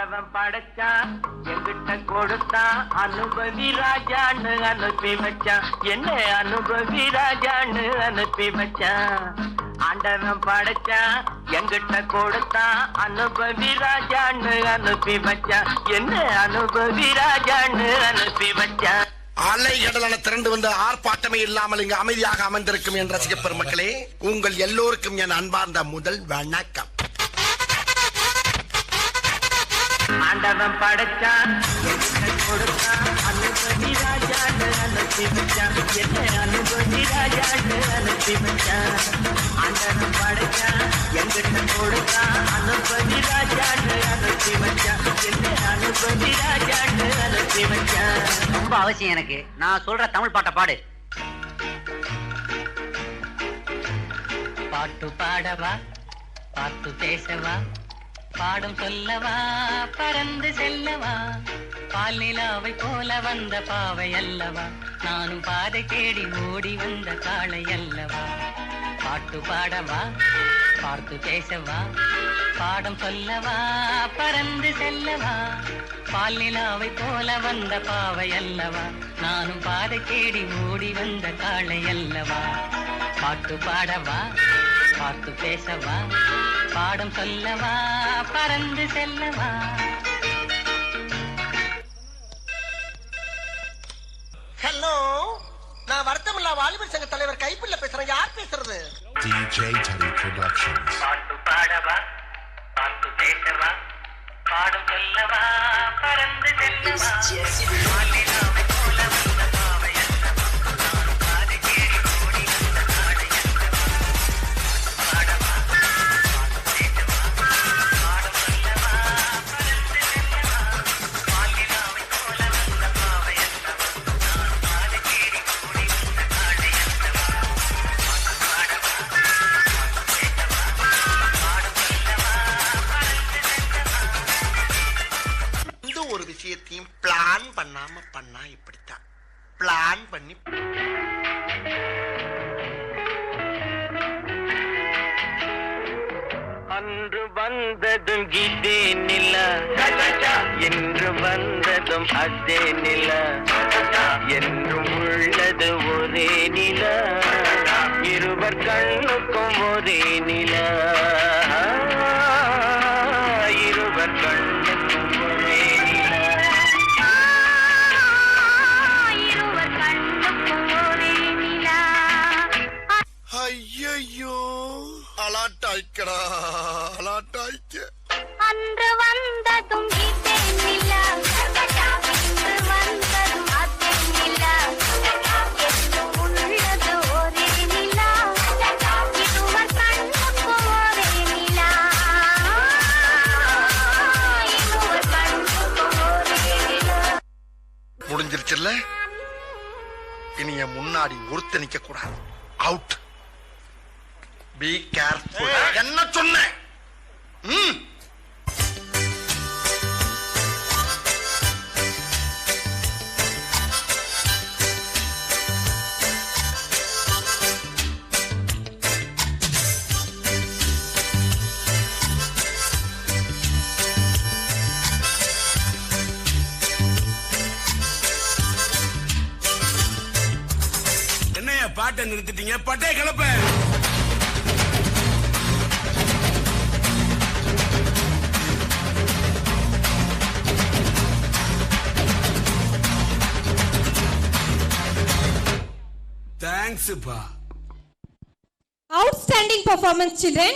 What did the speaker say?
ஆண்டவன் படைச்சான் எங்கிட்ட கொடுத்தான் அனுபவி ராஜான்னு அனுப்பி வச்சான் என்ன அனுபவி ராஜான்னு அனுப்பி வச்சான் ஆண்டவன் படைச்சான் எங்கிட்ட கொடுத்தான் அனுபவி ராஜான்னு அனுப்பி வச்சான் என்ன அனுபவி ராஜான்னு அனுப்பி வச்சான் அலை கடலான திரண்டு வந்து ஆர்ப்பாட்டமே இல்லாமல் இங்கு அமைதியாக அமைந்திருக்கும் என் ரசிக பெருமக்களே, உங்கள் எல்லோருக்கும் என் அன்பார்ந்த முதல் வணக்கம். ஆண்டவன் படைச்சான் கொடுத்தான் அனுபவி ராஜான்னு அனுப்பி வச்சான் என்ன அனுபவி ராஜான்னு அனுப்பி வச்சான் ஆண்டவன் படைச்சான் எங்கிட்ட கொடுத்தான் அனுபவி ராஜான்னு அனுப்பி வச்சான் என்ன அனுபவி ராஜான்னு அனுப்பி வச்சான். ரொம்ப அவசியம் எனக்கு. நான் சொல்ற தமிழ் பாட்டை பாடு. பாட்டு பாடவா, பாட்டு பேசவா, பாடும் சொல்லவா, பறந்து செல்லவா, பால் நிலாவை போல வந்த பாவை அல்லவா, நானும் பாதை தேடி ஓடி வந்த காளை அல்லவா. பாட்டு பாடவா, பாட்டு பேசவா, பாடம் சொல்லவா, பறந்து செல்லவா, பால் நிலாவை போல வந்த பாவை அல்லவா, நானும் பாதை தேடி ஓடி வந்த காளை அல்லவா. பாட்டு பாடவா, பாட்டு பேசவா, பாடம் சொல்லவா, பறந்து செல்லவா. ஹலோ, நான் வருத்தமில்லா வாலிபர் சங்க தலைவர் கைப்பிள்ள பேசுறேன். யார் பேசுறது? DJ Teddy Productions. பாட்டு பாடவா, பாட்டு பேசவா, பாடும் சொல்லவா, பறந்து செல்லவா, பால் நிலாவை போல வந்த பாவை அல்லவா, நானும் பாதை தேடி ஓடி வந்த காளை அல்லவா. பாடவா, பாட்டு பேசவா, பாடும் சொல்லவா, பறந்து செல்லவா, பால் நிலாவை போல வந்த பாவை அல்லவா, நானும் பாதை தேடி ஓடி வந்த காளை அல்லவா. பாடவா, பாட்டு பேசவா, பாடும் சொல்லவா, பறந்து செல்லவா. இந்த ஒரு விஷயத்தையும் பிளான் பண்ணாம பண்ணா இப்படித்தான். பிளான் பண்ணி அன்று வந்ததும் இதே நில என்று வந்ததும் அதே நில என்றும் உள்ளது ஒரே நில இருவர் கண்ணுக்கும் ஒரே நில இருவர் கண்ணுக்கும் ஒரே நில இருவர் கண்ணுக்கும் ஒரே நில. ஐயோ அலாட்டாய்க்கடா, அலாட்டாய்க்க. அன்று வந்ததும் இதே நில இன்று வந்ததும் அதே நில என்றும் உள்ளது ஒரே நில இருவர் கண்ணுக்கு ஒரே நில இருவர் கண்ணுக்கு ஒரே நில. முடிஞ்சிருச்சுல்ல? இனி என் முன்னாடி ஒருத்த நிக்க கூடாது. அவுட். Be careful. என்ன சொன்னேன்? என்னையா பாட்டை நிறுத்திட்டீங்க? பட்டே கிளப்ப. தேங்க்ஸ் பா. Outstanding performance, children.